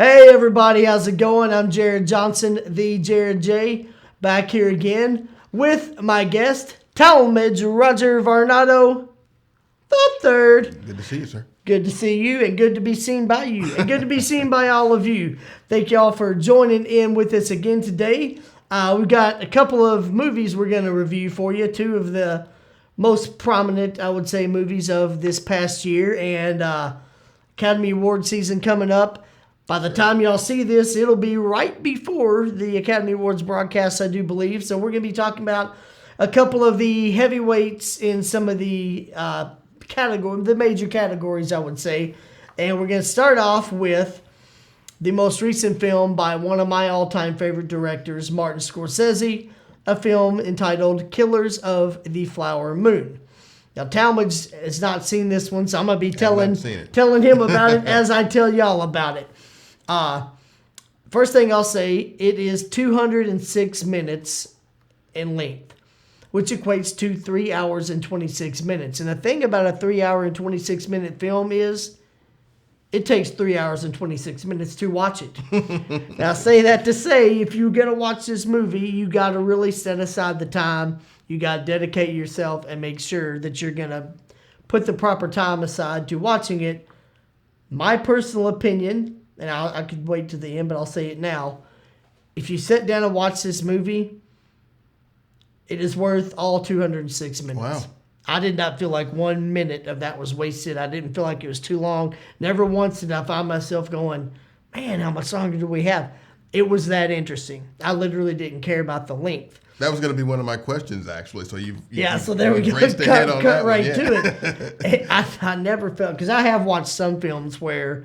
Hey everybody, how's it going? I'm Jared Johnson, the Jared J, back here again with my guest, Talmadge Rodger Varnado the third. Good to see you, sir. Good to see you and good to be seen by you and good to be seen by all of you. Thank y'all for joining in with us again today. We've got a couple of movies we're going to review for you, two of the most prominent, I would say, movies of this past year, and Academy Award season coming up. By the time y'all see this, it'll be right before the Academy Awards broadcast, I do believe. So we're going to be talking about a couple of the heavyweights in some of the the major categories, I would say. And we're going to start off with the most recent film by one of my all-time favorite directors, Martin Scorsese, a film entitled Killers of the Flower Moon. Now, Talmadge has not seen this one, so I'm going to be telling him about it as I tell y'all about it. First thing I'll say, it is 206 minutes in length, which equates to 3 hours and 26 minutes. And the thing about a 3 hour and 26 minute film is it takes 3 hours and 26 minutes to watch it. Now, I say that to say, if you're going to watch this movie, you got to really set aside the time. You got to dedicate yourself and make sure that you're going to put the proper time aside to watching it. My personal opinion, and I could wait to the end, but I'll say it now. If you sit down and watch this movie, it is worth all 206 minutes. Wow. I did not feel like 1 minute of that was wasted. I didn't feel like it was too long. Never once did I find myself going, man, how much longer do we have? It was that interesting. I literally didn't care about the length. That was going to be one of my questions, actually. So so there we go. Cut right to it. I never felt, because I have watched some films where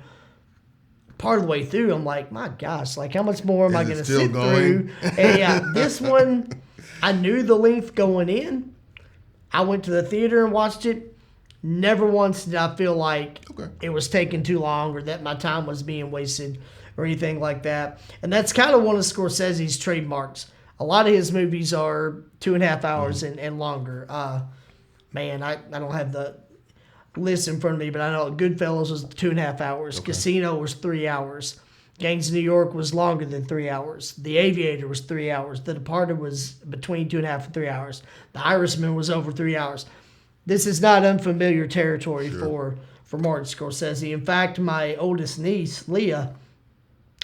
part of the way through, I'm like, my gosh, like how much more am I going to sit through? And yeah, this one, I knew the length going in. I went to the theater and watched it. Never once did I feel like it was taking too long or that my time was being wasted or anything like that. And that's kind of one of Scorsese's trademarks. A lot of his movies are 2.5 hours and longer. Man, I don't have the list in front of me, but I know Goodfellas was 2.5 hours. Okay. Casino was 3 hours. Gangs of New York was longer than 3 hours. The Aviator was 3 hours. The Departed was between 2.5 and 3 hours. The Irishman was over 3 hours. This is not unfamiliar territory for Martin Scorsese. In fact, my oldest niece, Leah,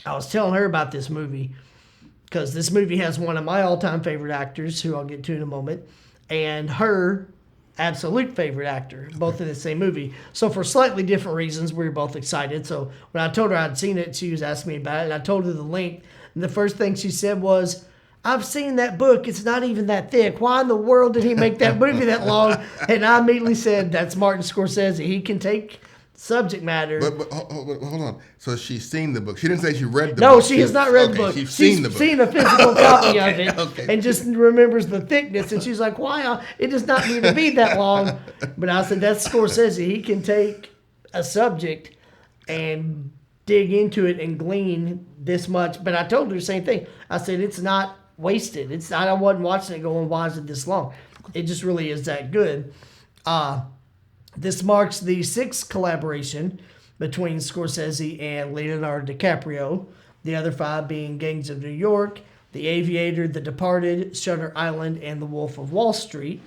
I was telling her about this movie because this movie has one of my all-time favorite actors, who I'll get to in a moment, and her absolute favorite actor, both in the same movie. So for slightly different reasons, we were both excited. So when I told her I'd seen it, she was asking me about it, and I told her the length. And the first thing she said was, I've seen that book. It's not even that thick. Why in the world did he make that movie that long? And I immediately said, that's Martin Scorsese. He can take subject matter. But hold on. So she's seen the book. She didn't say she read the book. No, she has not read the book. She's seen the book. She's seen a physical copy of it and just remembers the thickness. And she's like, why? It does not need to be that long. But I said, that's Scorsese. He can take a subject and dig into it and glean this much. But I told her the same thing. I said, it's not wasted. I wasn't watching it going, why is it this long? It just really is that good. This marks the 6th collaboration between Scorsese and Leonardo DiCaprio, the other 5 being Gangs of New York, The Aviator, The Departed, Shutter Island, and The Wolf of Wall Street.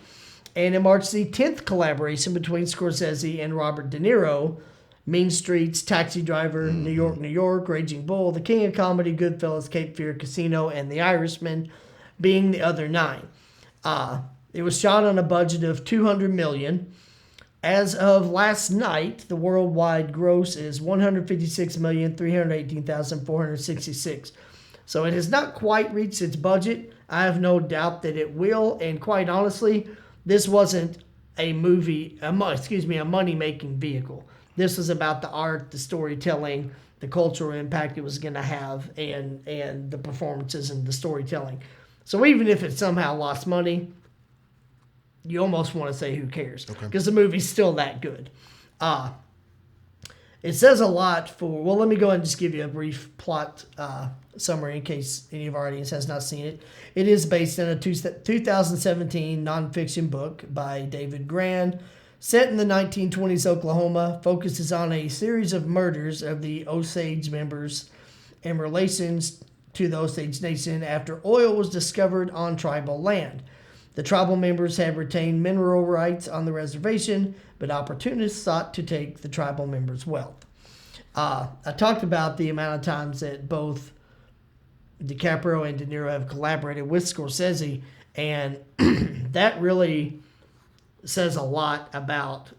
And it marks the 10th collaboration between Scorsese and Robert De Niro, Mean Streets, Taxi Driver, New York, New York, Raging Bull, The King of Comedy, Goodfellas, Cape Fear, Casino, and The Irishman being the other 9. It was shot on a budget of $200 million. As of last night, the worldwide gross is $156,318,466. So it has not quite reached its budget. I have no doubt that it will. And quite honestly, this wasn't a money-making vehicle. This was about the art, the storytelling, the cultural impact it was going to have, and the performances and the storytelling. So even if it somehow lost money, you almost want to say who cares, because the movie's still that good. It says a lot for, well, let me go ahead and just give you a brief plot summary in case any of our audience has not seen it. It is based on a 2017 nonfiction book by David Grann, set in the 1920s Oklahoma, focuses on a series of murders of the Osage members in relations to the Osage Nation after oil was discovered on tribal land. The tribal members had retained mineral rights on the reservation, but opportunists sought to take the tribal members' wealth. I talked about the amount of times that both DiCaprio and De Niro have collaborated with Scorsese, and that really says a lot about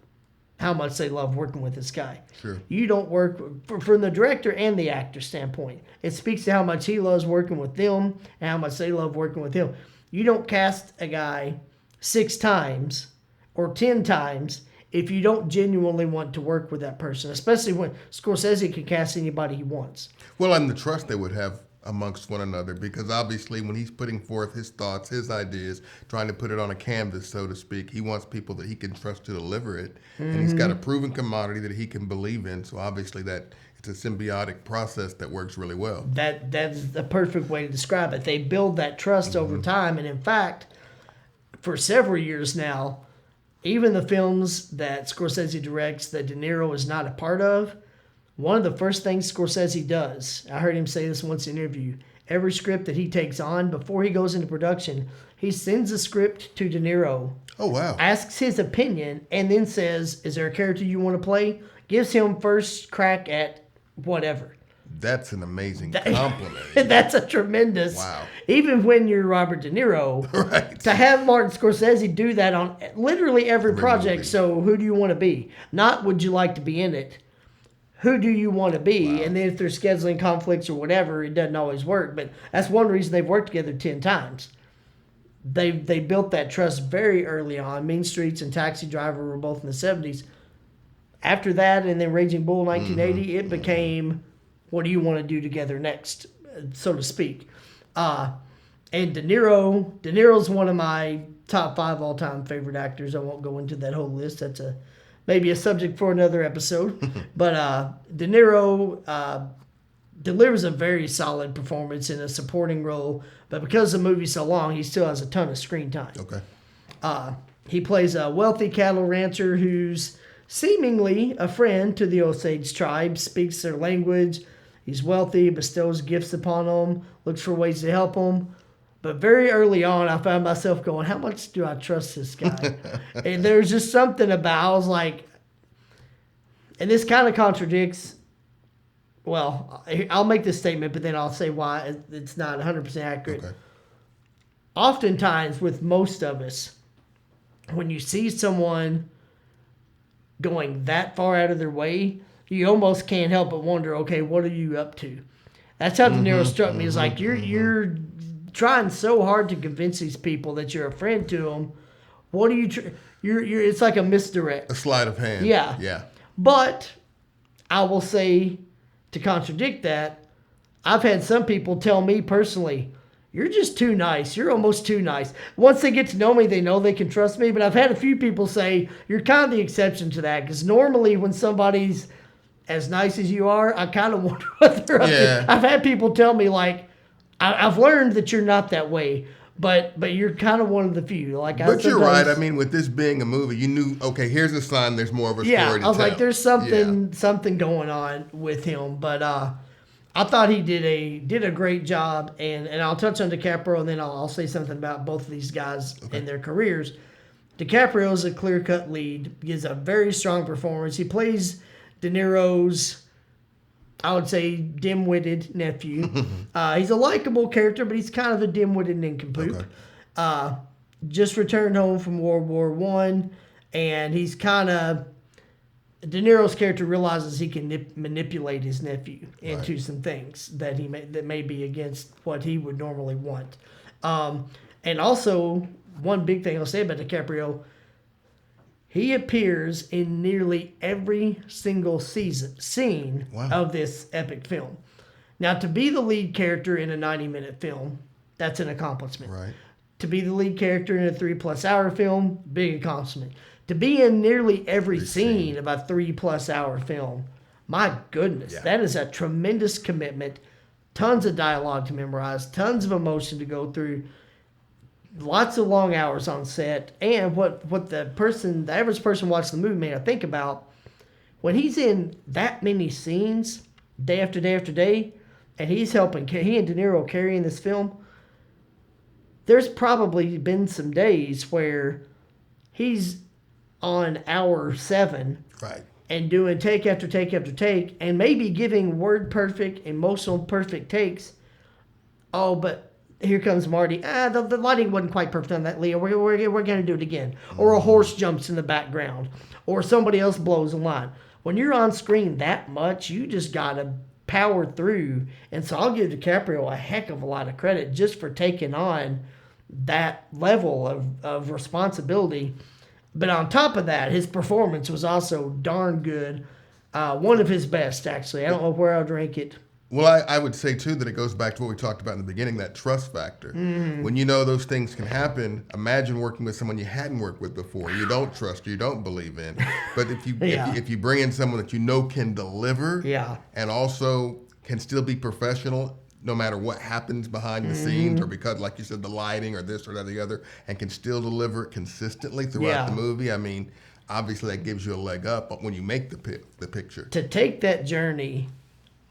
how much they love working with this guy. Sure. You don't work from the director and the actor standpoint. It speaks to how much he loves working with them and how much they love working with him. You don't cast a guy 6 times or 10 times if you don't genuinely want to work with that person, especially when Scorsese can cast anybody he wants. Well, and the trust they would have amongst one another, because obviously when he's putting forth his thoughts, his ideas, trying to put it on a canvas, so to speak, he wants people that he can trust to deliver it. Mm-hmm. And he's got a proven commodity that he can believe in. So obviously that it's a symbiotic process that works really well. That's the perfect way to describe it. They build that trust over time. And in fact, for several years now, even the films that Scorsese directs that De Niro is not a part of, one of the first things Scorsese does, I heard him say this once in an interview, every script that he takes on, before he goes into production, he sends the script to De Niro. Oh, wow. Asks his opinion, and then says, is there a character you want to play? Gives him first crack at whatever. That's an amazing compliment. That's a tremendous. Wow. Even when you're Robert De Niro, right. To have Martin Scorsese do that on literally every project. movie. So who do you want to be? Not would you like to be in it? Who do you want to be? Wow. And then if there's scheduling conflicts or whatever, it doesn't always work. But that's one reason they've worked together 10 times. They built that trust very early on. Mean Streets and Taxi Driver were both in the 70s. After that, and then Raging Bull 1980, it became, what do you want to do together next, so to speak. And De Niro's one of my top 5 all-time favorite actors. I won't go into that whole list. That's maybe a subject for another episode. But De Niro delivers a very solid performance in a supporting role. But because the movie's so long, he still has a ton of screen time. Okay. He plays a wealthy cattle rancher who's seemingly a friend to the Osage tribe, speaks their language. He's wealthy, bestows gifts upon them, looks for ways to help them. But very early on, I found myself going, how much do I trust this guy? And there's just something about, I was like, and this kind of contradicts, well, I'll make this statement, but then I'll say why it's not 100% accurate. Okay. Oftentimes, with most of us, when you see someone going that far out of their way, you almost can't help but wonder, okay, what are you up to? That's how De Niro struck me. It's like you're trying so hard to convince these people that you're a friend to them. What are you? You're. It's like a misdirect. A sleight of hand. Yeah. Yeah. But I will say, to contradict that, I've had some people tell me personally, you're just too nice. You're almost too nice. Once they get to know me, they know they can trust me. But I've had a few people say, you're kind of the exception to that. Because normally when somebody's as nice as you are, I kind of wonder what they're up to. I've had people tell me, like, I've learned that you're not that way. But you're kind of one of the few. Like, but you're right. I mean, with this being a movie, you knew, okay, here's a sign there's more of a story to tell. I was like, there's something going on with him. But I thought he did a great job, and I'll touch on DiCaprio, and then I'll say something about both of these guys and their careers. DiCaprio is a clear-cut lead. He gives a very strong performance. He plays De Niro's, I would say, dim-witted nephew. He's a likable character, but he's kind of a dim-witted nincompoop. Okay. Just returned home from World War I, and he's kind of... De Niro's character realizes he can manipulate his nephew into some things that may be against what he would normally want. And also, one big thing I'll say about DiCaprio, he appears in nearly every single scene of this epic film. Now, to be the lead character in a 90-minute film, that's an accomplishment. Right. To be the lead character in a 3+ hour film, big accomplishment. To be in nearly every scene of a 3+ hour film, my goodness, that is a tremendous commitment. Tons of dialogue to memorize, tons of emotion to go through, lots of long hours on set. And what the average person watching the movie may not think about, when he's in that many scenes, day after day after day, and he's helping. He and De Niro carrying this film. There's probably been some days where he's on hour 7, Right. and doing take after take after take, and maybe giving word perfect, emotional perfect takes. Oh, but here comes Marty. The lighting wasn't quite perfect on that, Leo. We're going to do it again. Or a horse jumps in the background. Or somebody else blows a line. When you're on screen that much, you just got to power through. And so I'll give DiCaprio a heck of a lot of credit just for taking on that level of responsibility. But on top of that, his performance was also darn good. One of his best, actually. I don't know where I'd rank it. Well, I would say, too, that it goes back to what we talked about in the beginning, that trust factor. When you know those things can happen, imagine working with someone you hadn't worked with before, you don't trust, you don't believe in. But if you if you bring in someone that you know can deliver and also can still be professional no matter what happens behind the scenes, or because, like you said, the lighting or this or that or the other, and can still deliver it consistently throughout the movie, I mean, obviously that gives you a leg up when you make the picture. To take that journey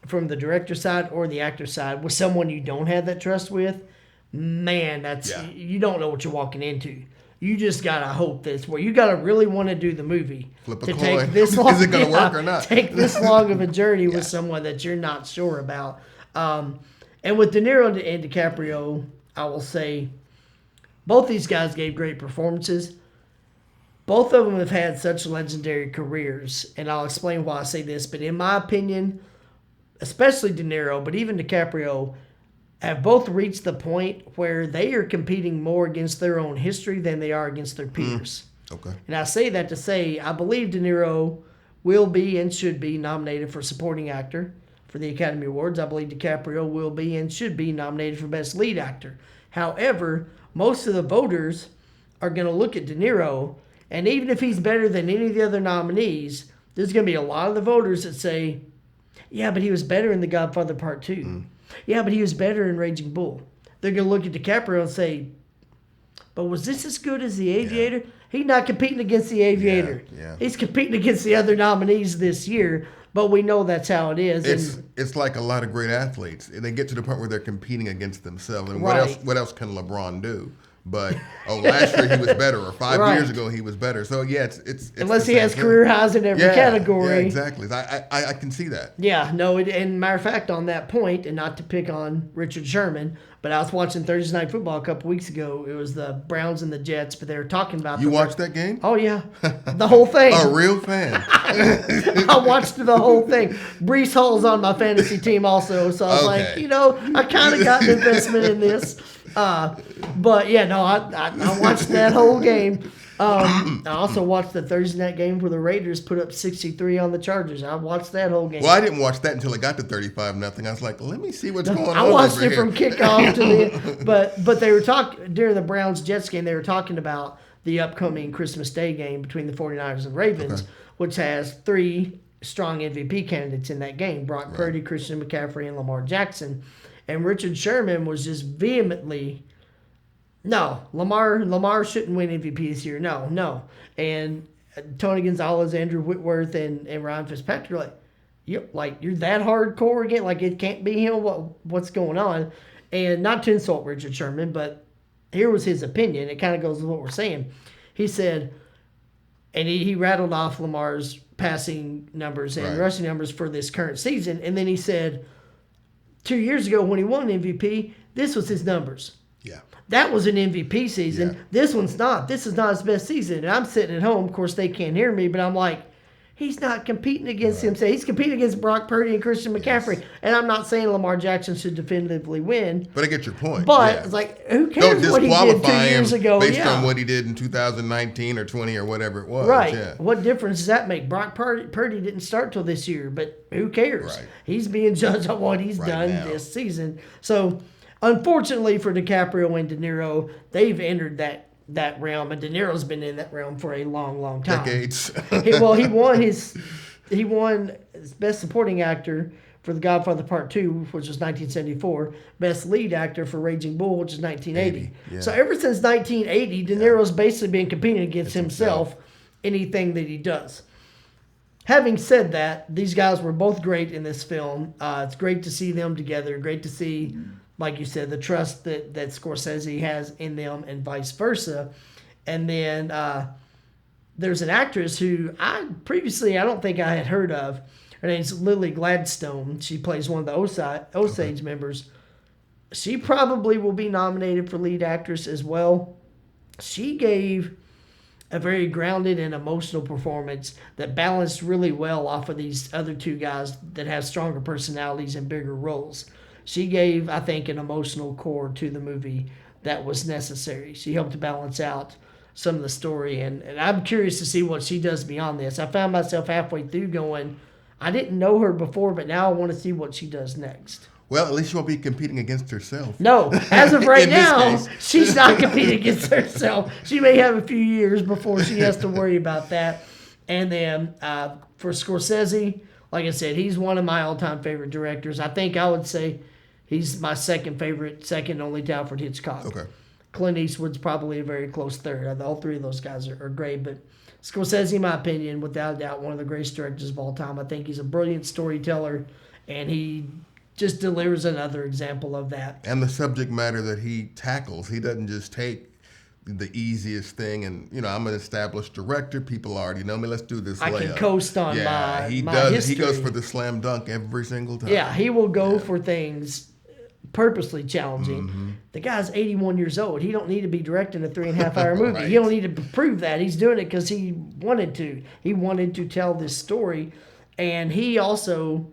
from the director side or the actor side with someone you don't have that trust with, man, you don't know what you're walking into. You just gotta hope this way. You gotta really want to do the movie. Flip a to coin. Take this long, Is it gonna work or not? Take this long of a journey with someone that you're not sure about. And with De Niro and DiCaprio, I will say both these guys gave great performances. Both of them have had such legendary careers, and I'll explain why I say this. But in my opinion, especially De Niro, but even DiCaprio, have both reached the point where they are competing more against their own history than they are against their peers. Okay. And I say that to say I believe De Niro will be and should be nominated for supporting actor for the Academy Awards. I believe DiCaprio will be and should be nominated for Best Lead Actor. However, most of the voters are going to look at De Niro, and even if he's better than any of the other nominees, there's going to be a lot of the voters that say, yeah, but he was better in The Godfather Part 2. Yeah, but he was better in Raging Bull. They're going to look at DiCaprio and say, but was this as good as The Aviator? He's not competing against The Aviator. He's competing against the other nominees this year, but we know that's how it is. It's like a lot of great athletes. They get to the point where they're competing against themselves. And what else can LeBron do? But last year he was better, or 5 years ago he was better. So it's unless he has career highs in every category. Yeah, exactly. I can see that. Yeah, no. And matter of fact, on that point, and not to pick on Richard Sherman, but I was watching Thursday Night Football a couple weeks ago. It was the Browns and the Jets, but they were talking about. You watched that game? Oh yeah, the whole thing. A real fan. I watched the whole thing. Brees Hall's on my fantasy team also, so I was like, I kind of got an investment in this. But yeah, no, I watched that whole game. I also watched the Thursday night game where the Raiders put up 63 on the Chargers. I watched that whole game. Well, I didn't watch that until it got to 35-0. I was like, let me see what's going on. I watched it from here. kickoff to the but they were talking during the Browns Jets game. They were talking about the upcoming Christmas Day game between the 49ers and Ravens, which has 3 strong MVP candidates in that game: Brock Purdy, Christian McCaffrey, and Lamar Jackson. And Richard Sherman was just vehemently, no, Lamar shouldn't win MVP this year. No. And Tony Gonzalez, Andrew Whitworth, and Ryan Fitzpatrick are like, you're that hardcore again? Like, it can't be him? What's going on? And not to insult Richard Sherman, but here was his opinion. It kind of goes with what we're saying. He said, and he rattled off Lamar's passing numbers and rushing numbers for this current season. And then he said, 2 years ago when he won MVP, this was his numbers. Yeah. That was an MVP season. Yeah. This one's not. This is not his best season. And I'm sitting at home. Of course, they can't hear me, but I'm like, he's not competing against him. He's competing against Brock Purdy and Christian McCaffrey. And I'm not saying Lamar Jackson should definitively win. But I get your point. But it's like, who cares what he did 2 years ago? Based on what he did in 2019 or 20 or whatever it was. Right. Yeah. What difference does that make? Brock Purdy didn't start till this year, but who cares? Right. He's being judged on what he's done this season. So, unfortunately for DiCaprio and De Niro, they've entered that realm, and De Niro's been in that realm for a long, long time. Decades. he won his Best Supporting Actor for The Godfather Part 2, which was 1974, Best Lead Actor for Raging Bull, which is 1980. Yeah. So ever since 1980, De Niro's basically been competing against himself anything that he does. having said that, these guys were both great in this film. It's great to see them together. Great to see, like you said, the trust that Scorsese has in them and vice versa. And then there's an actress who I don't think I had heard of. Her name's Lily Gladstone. She plays one of the Osage members. She probably will be nominated for lead actress as well. She gave a very grounded and emotional performance that balanced really well off of these other two guys that have stronger personalities and bigger roles. She gave, I think, an emotional core to the movie that was necessary. She helped to balance out some of the story, and I'm curious to see what she does beyond this. I found myself halfway through going, I didn't know her before, but now I want to see what she does next. Well, at least she won't be competing against herself. No, as of right now, she's not competing against herself. She may have a few years before she has to worry about that. And then for Scorsese, like I said, he's one of my all-time favorite directors. I think I would say he's my second favorite, second only to Alfred Hitchcock. Okay. Clint Eastwood's probably a very close third. All three of those guys are great, but Scorsese, in my opinion, without a doubt, one of the greatest directors of all time. I think he's a brilliant storyteller, and he just delivers another example of that. And the subject matter that he tackles, he doesn't just take the easiest thing and, I'm an established director, people already know me, let's do this layup. I can coast on my history. He goes for the slam dunk every single time. Yeah, he will go for things purposely challenging. Mm-hmm. The guy's 81 years old. He don't need to be directing a 3.5-hour movie. Right. He don't need to prove that. He's doing it because he wanted to. He wanted to tell this story, and he also,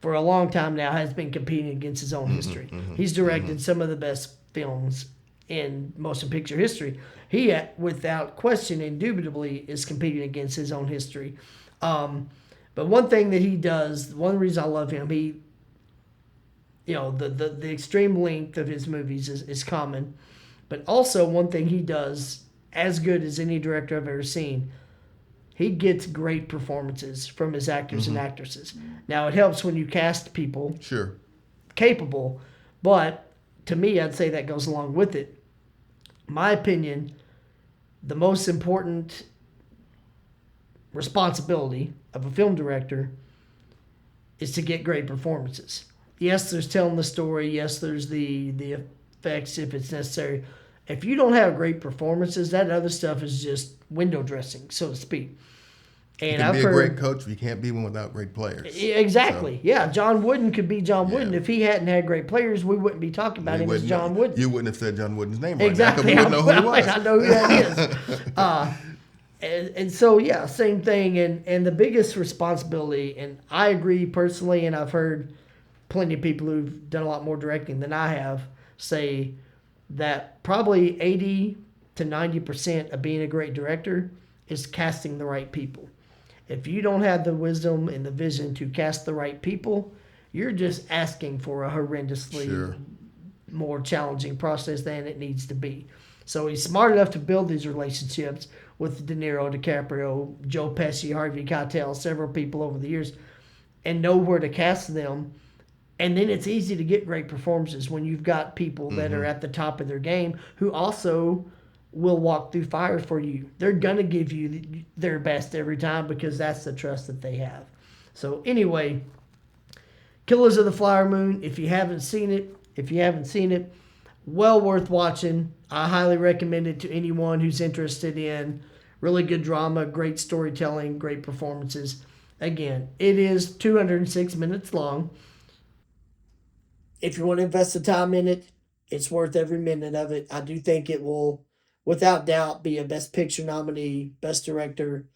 for a long time now, has been competing against his own history. He's directed some of the best films in motion picture history. He, without question, indubitably, is competing against his own history. But one thing that he does, one reason I love him, the extreme length of his movies is common. But also one thing he does, as good as any director I've ever seen, he gets great performances from his actors and actresses. Now, it helps when you cast people capable, but to me, I'd say that goes along with it. My opinion, the most important responsibility of a film director is to get great performances. Yes, there's telling the story. Yes, there's the effects if it's necessary. If you don't have great performances, that other stuff is just window dressing, so to speak. And you can be a great coach, but you can't be one without great players. Exactly. So, yeah, John Wooden could be John Wooden. If he hadn't had great players, we wouldn't be talking about him as John Wooden. You wouldn't have said John Wooden's name exactly. right now because we wouldn't know who he was. I know who that is. And so, yeah, same thing. And the biggest responsibility, and I agree personally, and I've heard plenty of people who've done a lot more directing than I have say that probably 80 to 90% of being a great director is casting the right people. If you don't have the wisdom and the vision to cast the right people, you're just asking for a horrendously more challenging process than it needs to be. So he's smart enough to build these relationships with De Niro, DiCaprio, Joe Pesci, Harvey Keitel, several people over the years, and know where to cast them. And then it's easy to get great performances when you've got people that are at the top of their game who also will walk through fire for you. They're going to give you their best every time because that's the trust that they have. So anyway, Killers of the Flower Moon, if you haven't seen it, well worth watching. I highly recommend it to anyone who's interested in really good drama, great storytelling, great performances. Again, it is 206 minutes long. If you want to invest the time in it, it's worth every minute of it. I do think it will, without doubt, be a Best Picture nominee, Best Director,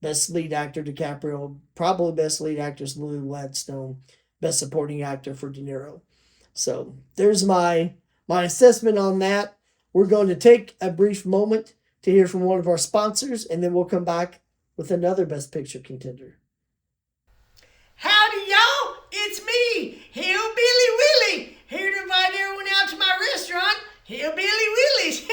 Best Lead Actor DiCaprio, probably Best Lead Actress Lily Gladstone, Best Supporting Actor for De Niro. So there's my assessment on that. We're going to take a brief moment to hear from one of our sponsors, and then we'll come back with another Best Picture contender. Howdy, y'all! It's me, Hillbilly Willie, here to invite everyone out to my restaurant, Hillbilly Willie's.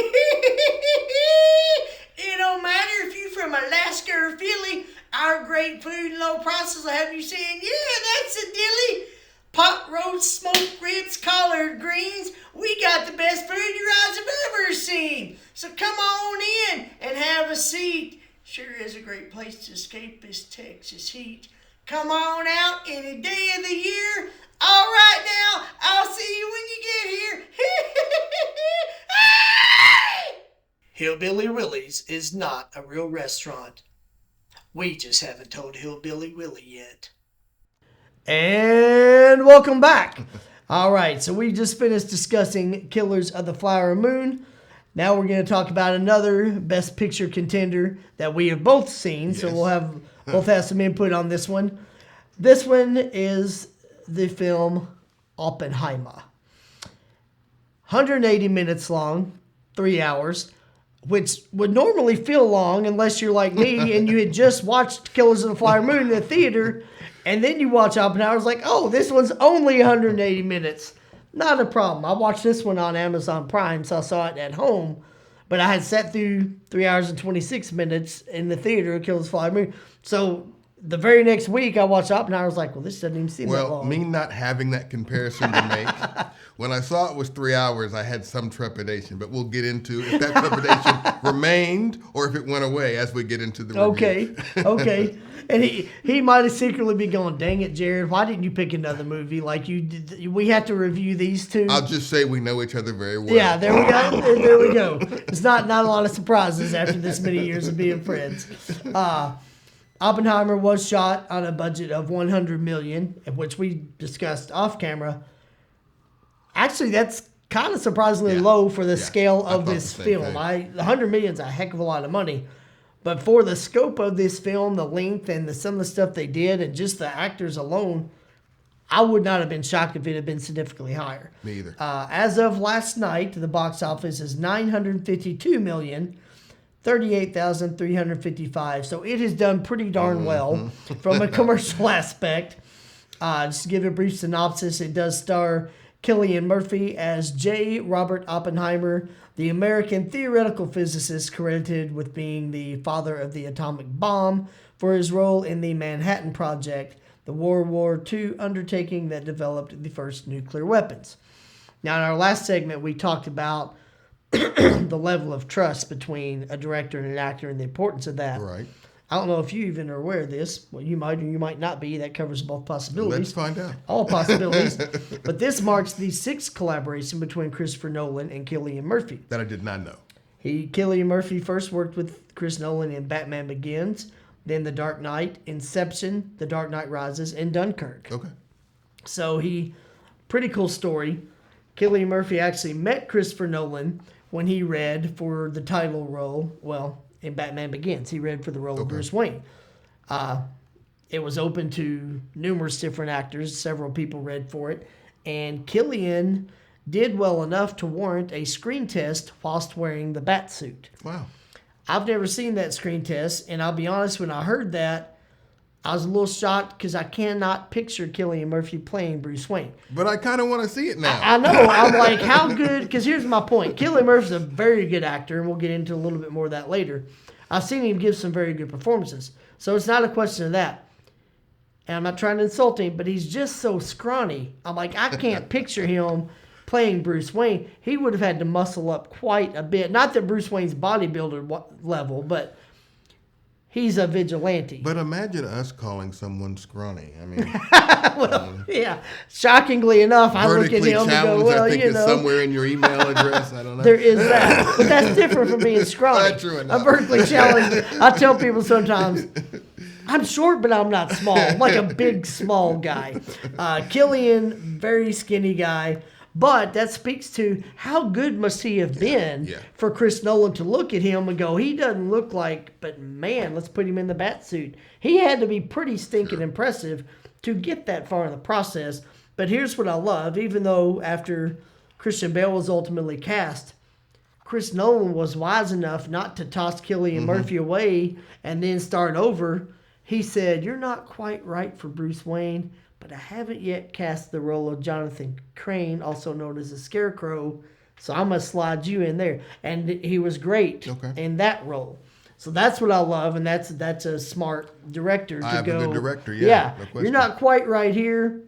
It don't matter if you're from Alaska or Philly, our great food and low prices will have you saying, yeah, that's a dilly. Pot roast, smoked ribs, collard greens. We got the best food your eyes have ever seen. So come on in and have a seat. Sure is a great place to escape this Texas heat. Come on out any day of the year. All right now, I'll see you when you get here. Hillbilly Willie's is not a real restaurant. We just haven't told Hillbilly Willie yet. And welcome back. All right, so we just finished discussing Killers of the Flower Moon. Now we're going to talk about another Best Picture contender that we have both seen. Yes. So we'll both have some input on this one. This one is the film Oppenheimer. 180 minutes long, 3 hours, which would normally feel long unless you're like me and you had just watched Killers of the Flower Moon in the theater, and then you watch Oppenheimer. It's like, oh, this one's only 180 minutes. Not a problem. I watched this one on Amazon Prime, so I saw it at home. But I had sat through 3 hours and 26 minutes in the theater of Killers of the Flower Moon. So the very next week, I watched Oppenheimer. I was like, well, this doesn't even seem that long. Well, me not having that comparison to make, when I saw it was 3 hours, I had some trepidation. But we'll get into if that trepidation remained or if it went away as we get into the review. Okay. And he might have secretly been going, dang it, Jared, why didn't you pick another movie like you did? We have to review these two. I'll just say we know each other very well. Yeah, there we go. There we go. It's not a lot of surprises after this many years of being friends. Oppenheimer was shot on a budget of $100 million, which we discussed off camera. Actually, that's kind of surprisingly low for the scale of this film. $100 million is a heck of a lot of money. But for the scope of this film, the length and some of the stuff they did and just the actors alone, I would not have been shocked if it had been significantly higher. Me either. As of last night, the box office is $952,038,355. So it has done pretty darn well from a commercial aspect. Just to give a brief synopsis, it does star Cillian Murphy as J. Robert Oppenheimer, the American theoretical physicist credited with being the father of the atomic bomb, for his role in the Manhattan Project, the World War II undertaking that developed the first nuclear weapons. Now, in our last segment, we talked about the level of trust between a director and an actor and the importance of that. Right. I don't know if you even are aware of this. Well, you might or you might not be. That covers both possibilities. Let's find out. All possibilities. But this marks the sixth collaboration between Christopher Nolan and Cillian Murphy. That I did not know. Cillian Murphy first worked with Chris Nolan in Batman Begins, then The Dark Knight, Inception, The Dark Knight Rises, and Dunkirk. Okay. So pretty cool story. Cillian Murphy actually met Christopher Nolan when he read for the title role, in Batman Begins. He read for the role of Bruce Wayne. It was open to numerous different actors. Several people read for it. And Cillian did well enough to warrant a screen test whilst wearing the bat suit. Wow. I've never seen that screen test, and I'll be honest, when I heard that, I was a little shocked because I cannot picture Cillian Murphy playing Bruce Wayne. But I kind of want to see it now. I know. I'm like, how good? Because here's my point. Cillian Murphy's a very good actor, and we'll get into a little bit more of that later. I've seen him give some very good performances. So it's not a question of that. And I'm not trying to insult him, but he's just so scrawny. I'm like, I can't picture him playing Bruce Wayne. He would have had to muscle up quite a bit. Not that Bruce Wayne's bodybuilder level, but he's a vigilante. But imagine us calling someone scrawny. I mean, yeah. Shockingly enough, I look at him and go, well, I think it's somewhere in your email address. I don't know. There is that. But that's different from being scrawny. Not true enough. A vertically challenged. I tell people sometimes, I'm short, but I'm not small. I'm like a big, small guy. Cillian, very skinny guy. But that speaks to how good must he have been for Chris Nolan to look at him and go, he doesn't look like, but man, let's put him in the bat suit. He had to be pretty stinking impressive to get that far in the process. But here's what I love. Even though after Christian Bale was ultimately cast, Chris Nolan was wise enough not to toss Cillian Murphy away and then start over. He said, you're not quite right for Bruce Wayne, but I haven't yet cast the role of Jonathan Crane, also known as the Scarecrow, so I'm going to slide you in there. And he was great in that role. So that's what I love, and that's a smart director to I have go. a good director, yeah. No, you're not quite right here,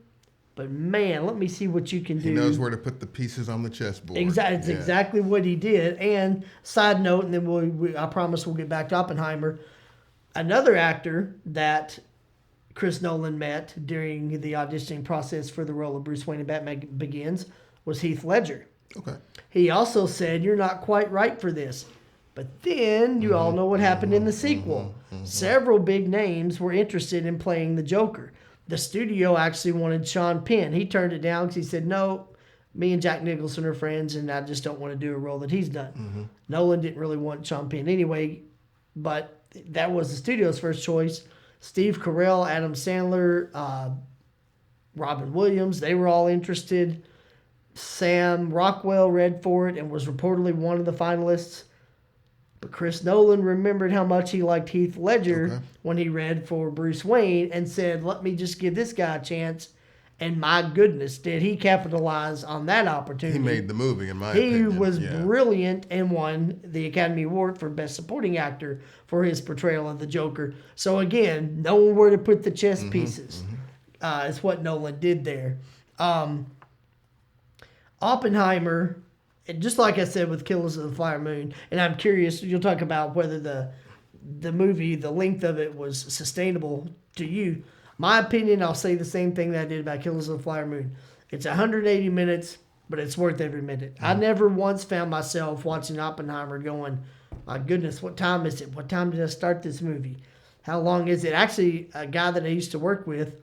but man, let me see what you can do. He knows where to put the pieces on the chessboard. Exactly, it's exactly what he did. And side note, and then I promise we'll get back to Oppenheimer. Another actor that Chris Nolan met during the auditioning process for the role of Bruce Wayne in Batman Begins was Heath Ledger. Okay. He also said, "You're not quite right for this." But then you all know what happened in the sequel. Several big names were interested in playing the Joker. The studio actually wanted Sean Penn. He turned it down because he said, "No, me and Jack Nicholson are friends, and I just don't want to do a role that he's done." Nolan didn't really want Sean Penn anyway, but that was the studio's first choice. Steve Carell, Adam Sandler, Robin Williams, they were all interested. Sam Rockwell read for it and was reportedly one of the finalists. But Chris Nolan remembered how much he liked Heath Ledger when he read for Bruce Wayne and said, "Let me just give this guy a chance." And my goodness, did he capitalize on that opportunity. He made the movie, in my opinion. He was brilliant and won the Academy Award for Best Supporting Actor for his portrayal of the Joker. So again, knowing where to put the chess pieces is what Nolan did there. Oppenheimer, just like I said with Killers of the Flower Moon, and I'm curious, you'll talk about whether the movie, the length of it was sustainable to you. My opinion, I'll say the same thing that I did about Killers of the Flower Moon. It's 180 minutes, but it's worth every minute. I never once found myself watching Oppenheimer going, "My goodness, what time is it? What time did I start this movie? How long is it?" Actually, a guy that I used to work with,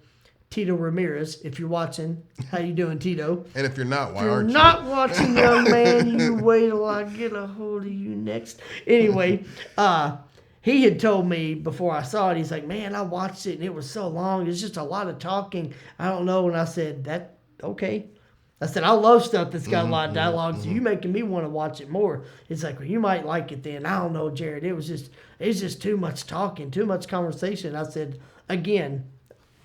Tito Ramirez, if you're watching, how you doing, Tito? And if you're not, why If you're aren't you? not watching, young man, you wait till I get a hold of you next. Anyway, he had told me before I saw it, he's like, "Man, I watched it and it was so long. It's just a lot of talking. I don't know." And I said, okay. I said, "I love stuff that's got a lot of dialogue, so you making me want to watch it more." He's like, "Well, you might like it then." I don't know, Jared. It's just too much talking, too much conversation. I said, again,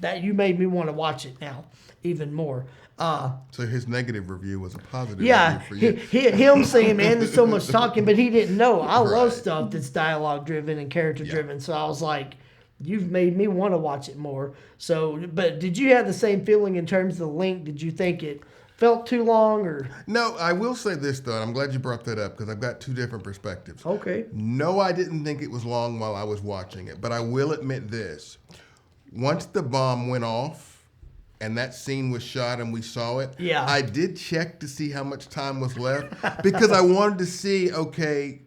that you made me want to watch it now even more. So his negative review was a positive Yeah, review for you. him saying, "Man, there's so much talking," but he didn't know. I love Right. stuff that's dialogue driven and character driven. So I was like, "You've made me want to watch it more." So, but did you have the same feeling in terms of the length? Did you think it felt too long, or? No, I will say this, though, and I'm glad you brought that up because I've got two different perspectives. Okay. No, I didn't think it was long while I was watching it, but I will admit this. Once the bomb went off and that scene was shot and we saw it, Yeah. I did check to see how much time was left because I wanted to see, okay,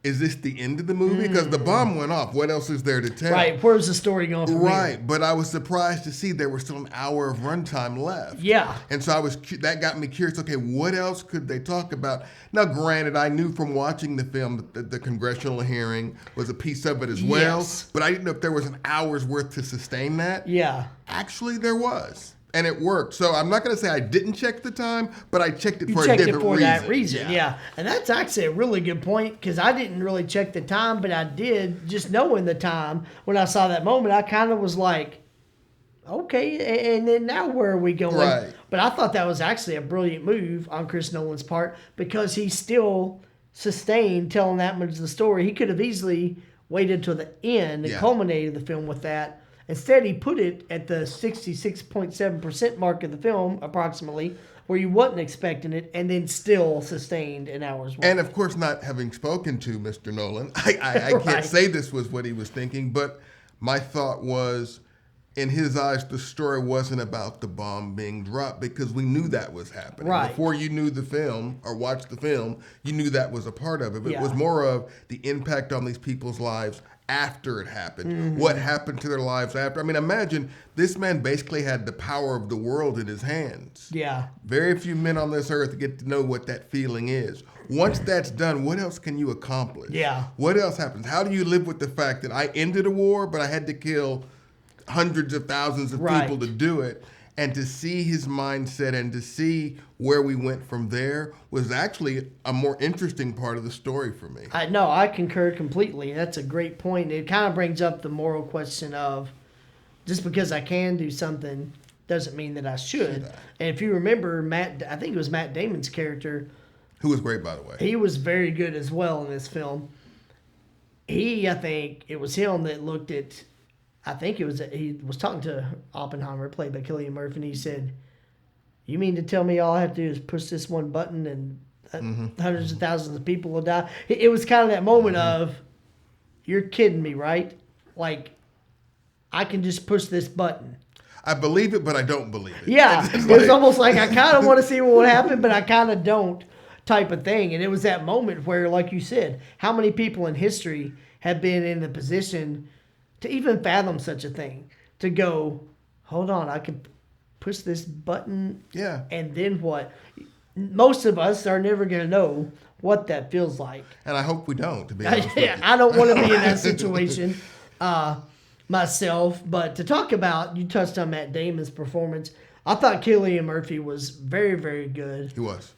is this the end of the movie? Because the bomb went off. What else is there to tell? Right. Where's the story going from Right, here? but I was surprised to see there was still an hour of runtime left. Yeah. And so that got me curious. Okay, what else could they talk about? Now, granted, I knew from watching the film that the congressional hearing was a piece of it as well. Yes. But I didn't know if there was an hour's worth to sustain that. Yeah. Actually, there was. And it worked. So I'm not going to say I didn't check the time, but I checked it You for a checked different it for reason. that reason, yeah. And that's actually a really good point because I didn't really check the time, but I did just knowing the time when I saw that moment. I kind of was like, okay, and then now where are we going? Right. But I thought that was actually a brilliant move on Chris Nolan's part because he still sustained telling that much of the story. He could have easily waited till the end and culminated the film with that. Instead, he put it at the 66.7% mark of the film, approximately, where you wasn't expecting it, and then still sustained an hour's worth. And of course, not having spoken to Mr. Nolan, I Right. can't say this was what he was thinking, but my thought was, in his eyes, the story wasn't about the bomb being dropped because we knew that was happening. Right. Before you knew the film or watched the film, you knew that was a part of it. But it was Yeah. more of the impact on these people's lives after it happened. What happened to their lives after. I mean, imagine this man basically had the power of the world in his hands. Yeah. Very few men on this earth get to know what that feeling is. Once that's done, what else can you accomplish? Yeah. What else happens? How do you live with the fact that I ended a war, but I had to kill hundreds of thousands of Right. people to do it? And to see his mindset and to see where we went from there was actually a more interesting part of the story for me. I concur completely. That's a great point. It kind of brings up the moral question of just because I can do something doesn't mean that I should. And if you remember, I think it was Matt Damon's character. Who was great, by the way. He was very good as well in this film. I think it was him that looked at, he was talking to Oppenheimer, played by Cillian Murphy, and he said, "You mean to tell me all I have to do is push this one button and hundreds of thousands of people will die?" It was kind of that moment of, "You're kidding me, right?" like, I can just push this button. I believe it, but I don't believe it. Yeah, it's almost like I kind of want to see what would happen, but I kind of don't type of thing. And it was that moment where, like you said, how many people in history have been in the position to even fathom such a thing? To go, hold on, I can push this button. Yeah. And then what? Most of us are never going to know what that feels like. And I hope we don't, to be honest with you. I don't want to be in that situation myself. But to talk about, you touched on Matt Damon's performance. I thought Cillian Murphy was very, very good. He was.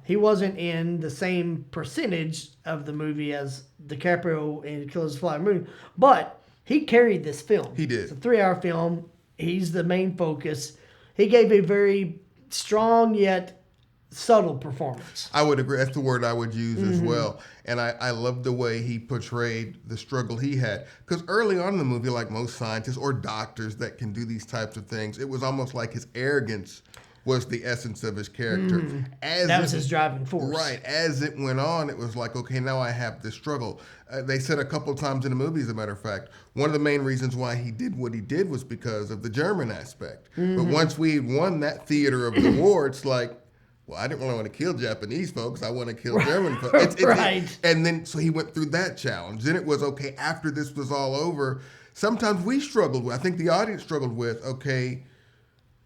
He wasn't in the same percentage of the movie as DiCaprio in Killers of the Flower Moon, but he carried this film. He did. It's a 3-hour film. He's the main focus. He gave a very strong yet subtle performance. I would agree. That's the word I would use as well. And I love the way he portrayed the struggle he had. Because early on in the movie, like most scientists or doctors that can do these types of things, it was almost like his arrogance was the essence of his character. That was his driving force. Right. As it went on, it was like, okay, now I have this struggle. They said a couple of times in the movie, as a matter of fact, one of the main reasons why he did what he did was because of the German aspect. But once we won that theater of the war, it's like, well, I didn't really want to kill Japanese folks. I want to kill German folks. Right. And then, so he went through that challenge. Then it was, okay, after this was all over, sometimes we struggled with, I think the audience struggled with, okay,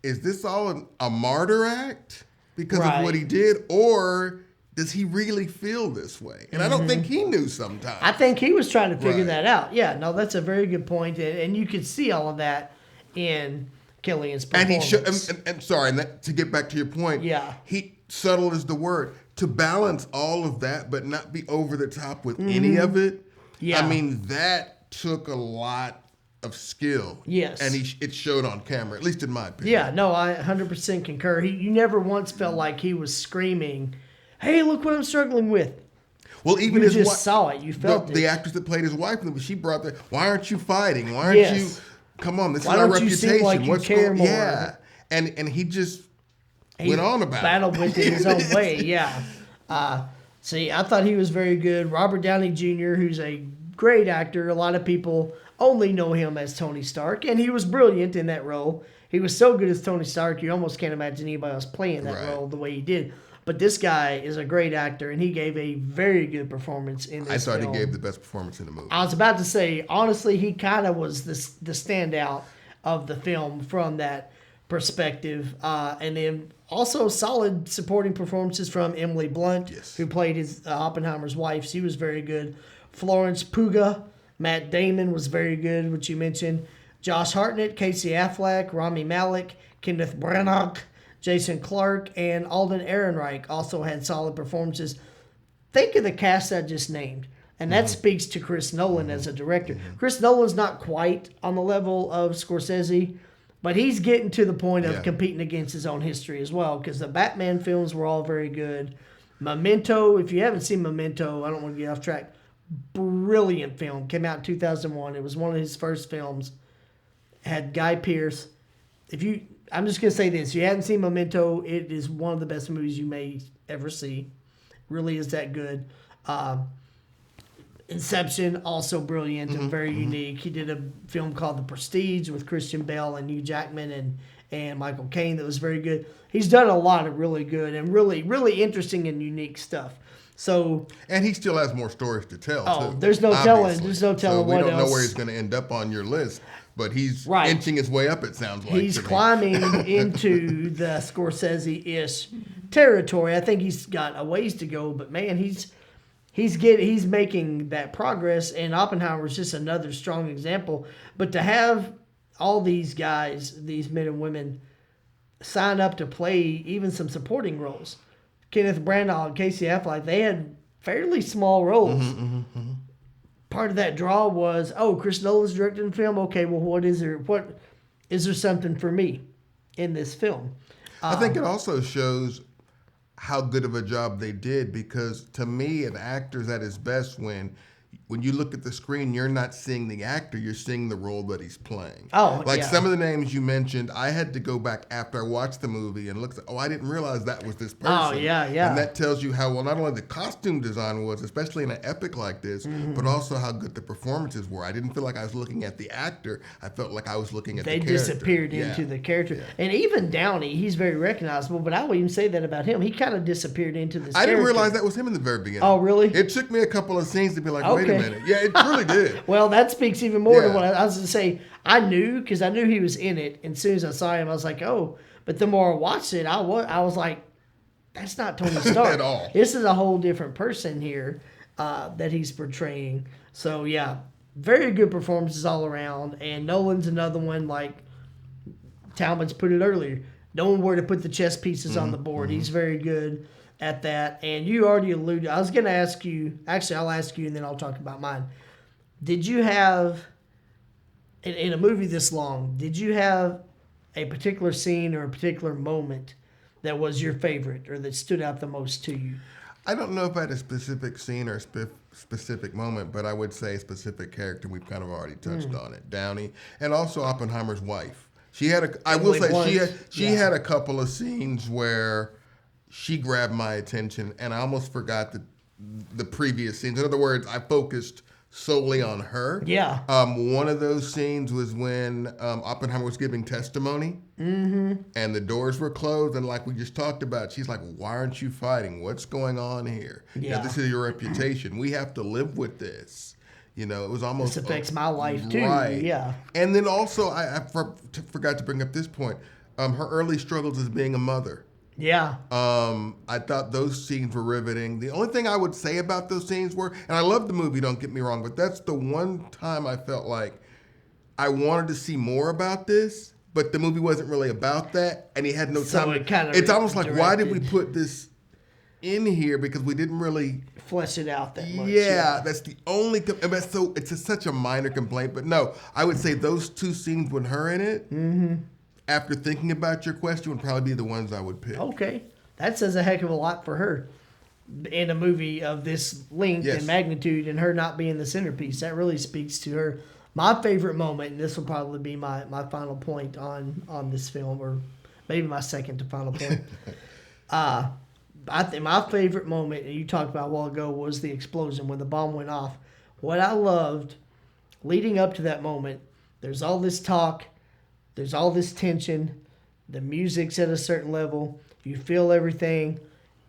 is this all a martyr act because of what he did? Or does he really feel this way? And I don't think he knew sometimes. I think he was trying to figure that out. Yeah, no, that's a very good point. And you could see all of that in Cillian's performance. And sorry, and to get back to your point, subtle is the word. To balance all of that, but not be over the top with any of it. Yeah. I mean, that took a lot of skill. Yes. And it showed on camera, at least in my opinion. Yeah, no, I 100% concur. You never once felt like he was screaming, hey, look what I'm struggling with. Well, even you just saw it. You felt it. The actress that played his wife, she brought that, why aren't you fighting? Why aren't you... Come on, this is our reputation. Seem like you care more? Yeah, and he just went on about battled with it his own way. Yeah. See, I thought he was very good. Robert Downey Jr., who's a great actor. A lot of people only know him as Tony Stark, and he was brilliant in that role. He was so good as Tony Stark, you almost can't imagine anybody else playing that role the way he did. But this guy is a great actor, and he gave a very good performance in this film. I thought he gave the best performance in the movie. I was about to say, honestly, he kind of was the standout of the film from that perspective. And then also solid supporting performances from Emily Blunt, who played his Oppenheimer's wife. She was very good. Florence Pugh, Matt Damon was very good, which you mentioned. Josh Hartnett, Casey Affleck, Rami Malek, Kenneth Branagh, Jason Clarke, and Alden Ehrenreich also had solid performances. Think of the cast I just named, and that speaks to Chris Nolan as a director. Chris Nolan's not quite on the level of Scorsese, but he's getting to the point of competing against his own history as well, because the Batman films were all very good. Memento, if you haven't seen Memento, I don't want to get off track, brilliant film. Came out in 2001. It was one of his first films. Had Guy Pearce. I'm just going to say this. If you haven't seen Memento, it is one of the best movies you may ever see. Really is that good. Inception, also brilliant and very unique. He did a film called The Prestige with Christian Bale and Hugh Jackman and Michael Caine that was very good. He's done a lot of really good and really, really interesting and unique stuff. And he still has more stories to tell, too. There's no telling. There's no telling what else. We don't know where he's going to end up on your list. But he's inching his way up, it sounds like. He's climbing into the Scorsese-ish territory. I think he's got a ways to go, but man, he's making that progress, and Oppenheimer is just another strong example. But to have all these guys, these men and women, sign up to play even some supporting roles, Kenneth Branagh and Casey Affleck, they had fairly small roles. Part of that draw was, Chris Nolan's directing the film. Okay, well, what is there something for me in this film? I think it also shows how good of a job they did, because to me, an actor's at his best when when you look at the screen, you're not seeing the actor, you're seeing the role that he's playing. Oh, like yeah. some of the names you mentioned, I had to go back after I watched the movie and look. I didn't realize that was this person. Oh, yeah. And that tells you how well not only the costume design was, especially in an epic like this, but also how good the performances were. I didn't feel like I was looking at the actor. I felt like I was looking at the character. They disappeared into the character. Yeah. And even Downey, he's very recognizable, but I would even say that about him. He kind of disappeared into this character. I didn't realize that was him in the very beginning. Oh, really? It took me a couple of scenes to be like, wait a minute. Yeah, it really did. Well, that speaks even more to what I was going to say. I knew, because I knew he was in it, and as soon as I saw him, I was like, oh. But the more I watched it, I was like, that's not Tony Stark. At all. This is a whole different person here that he's portraying. So, yeah, very good performances all around. And Nolan's another one, like Talmadge put it earlier, knowing where to put the chess pieces on the board. He's very good at that. And you already alluded, I was going to ask you, actually, I'll ask you and then I'll talk about mine. Did you have, in a movie this long, did you have a particular scene or a particular moment that was your favorite or that stood out the most to you? I don't know if I had a specific scene or a specific moment, but I would say a specific character. We've kind of already touched on it. Downey, and also Oppenheimer's wife. She had she had a couple of scenes where she grabbed my attention, and I almost forgot the previous scenes. In other words, I focused solely on her. Yeah. One of those scenes was when Oppenheimer was giving testimony, and the doors were closed, and like we just talked about, she's like, "Why aren't you fighting? What's going on here? Yeah. This is your reputation. We have to live with this." It was almost... This affects my life, too. Right. Yeah. And then also, I forgot to bring up this point, her early struggles as being a mother. Yeah. I thought those scenes were riveting. The only thing I would say about those scenes were, and I love the movie, don't get me wrong, but that's the one time I felt like I wanted to see more about this, but the movie wasn't really about that, and he had no time. It's almost like, why did we put this in here? Because we didn't really flesh it out that much. Yeah, that's the only. It's such a minor complaint, but no, I would say those two scenes with her in it. Mm-hmm. After thinking about your question, would probably be the ones I would pick. Okay. That says a heck of a lot for her in a movie of this length and magnitude, and her not being the centerpiece. That really speaks to her. My favorite moment, and this will probably be my final point on this film, or maybe my second to final point. I think my favorite moment, and you talked about a while ago, was the explosion when the bomb went off. What I loved leading up to that moment, there's all this talk, there's all this tension, the music's at a certain level, you feel everything,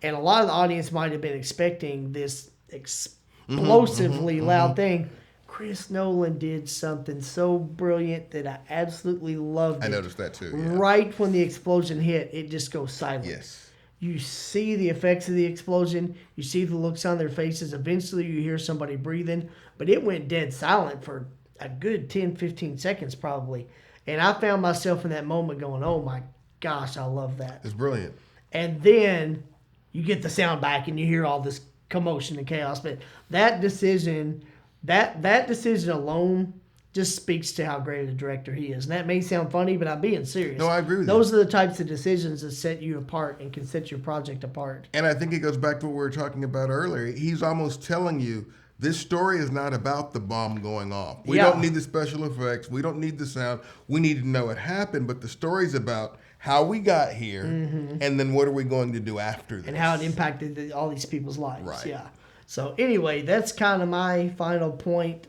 and a lot of the audience might have been expecting this explosively loud thing. Chris Nolan did something so brilliant that I absolutely loved it. I noticed that too. Yeah. Right when the explosion hit, it just goes silent. Yes. You see the effects of the explosion. You see the looks on their faces. Eventually, you hear somebody breathing. But it went dead silent for a good 10, 15 seconds probably. And I found myself in that moment going, oh my gosh, I love that. It's brilliant. And then you get the sound back and you hear all this commotion and chaos. But that decision, that decision alone just speaks to how great a director he is. And that may sound funny, but I'm being serious. No, I agree with you. Those are the types of decisions that set you apart and can set your project apart. And I think it goes back to what we were talking about earlier. He's almost telling you, this story is not about the bomb going off. We don't need the special effects. We don't need the sound. We need to know it happened, but the story's about how we got here, and then what are we going to do after this? And how it impacted all these people's lives. Right. Yeah. So anyway, that's kind of my final point.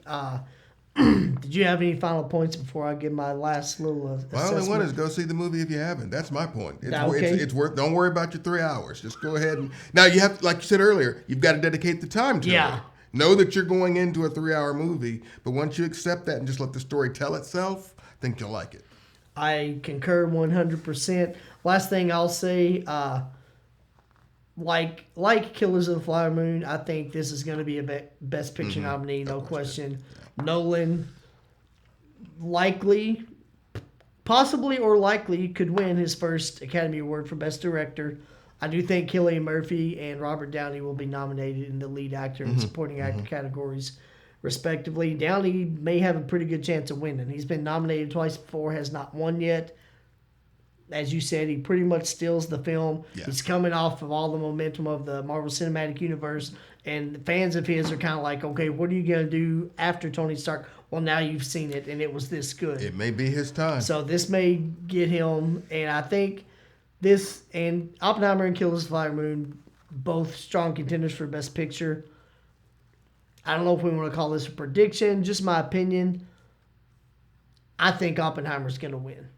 Did you have any final points before I give my last little assessment? My only one is go see the movie if you haven't. That's my point. Okay. It's worth. Don't worry about your 3 hours. Just go ahead and now you have, like you said earlier, you've got to dedicate the time to it. Know that you're going into a 3-hour movie, but once you accept that and just let the story tell itself, I think you'll like it. I concur 100%. Last thing I'll say, like Killers of the Flower Moon, I think this is going to be a Best Picture nominee, no question. Yeah. Nolan possibly or likely could win his first Academy Award for Best Director. I do think Cillian Murphy and Robert Downey will be nominated in the lead actor and supporting actor categories, respectively. Downey may have a pretty good chance of winning. He's been nominated twice before, has not won yet. As you said, he pretty much steals the film. Yeah. He's coming off of all the momentum of the Marvel Cinematic Universe, and fans of his are kind of like, okay, what are you going to do after Tony Stark? Well, now you've seen it, and it was this good. It may be his time. So this may get him, and I think this and Oppenheimer and Killers of the Flower Moon, both strong contenders for Best Picture. I don't know if we want to call this a prediction, just my opinion. I think Oppenheimer's going to win.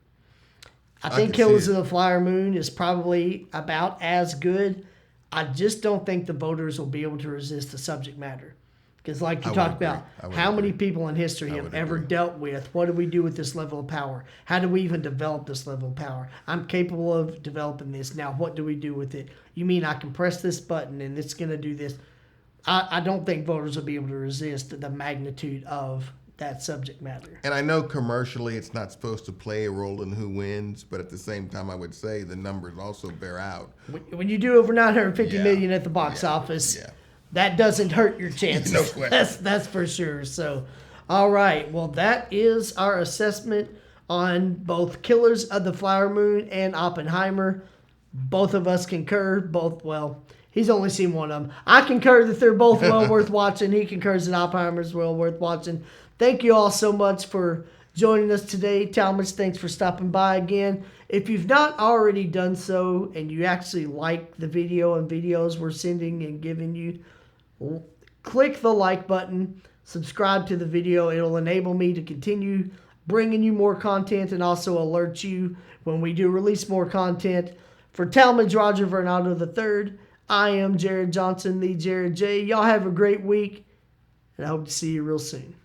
I think Killers of the Flower Moon is probably about as good. I just don't think the voters will be able to resist the subject matter. Because like you talked about, how many people in history have ever dealt with, what do we do with this level of power? How do we even develop this level of power? I'm capable of developing this. Now, what do we do with it? You mean I can press this button and it's going to do this? I don't think voters will be able to resist the magnitude of that subject matter. And I know commercially it's not supposed to play a role in who wins, but at the same time, I would say the numbers also bear out. When you do over 950 million at the box office, that doesn't hurt your chances. No question. That's for sure. So, all right. Well, that is our assessment on both Killers of the Flower Moon and Oppenheimer. Both of us concur. He's only seen one of them. I concur that they're both well worth watching. He concurs that Oppenheimer's well worth watching. Thank you all so much for joining us today. Talmadge, thanks for stopping by again. If you've not already done so and you actually like the video and videos we're sending and giving you, click the like button, subscribe to the video. It'll enable me to continue bringing you more content and also alert you when we do release more content. For Talmadge Rodger Varnado III, I am Jared Johnson, the Jared J. Y'all have a great week, and I hope to see you real soon.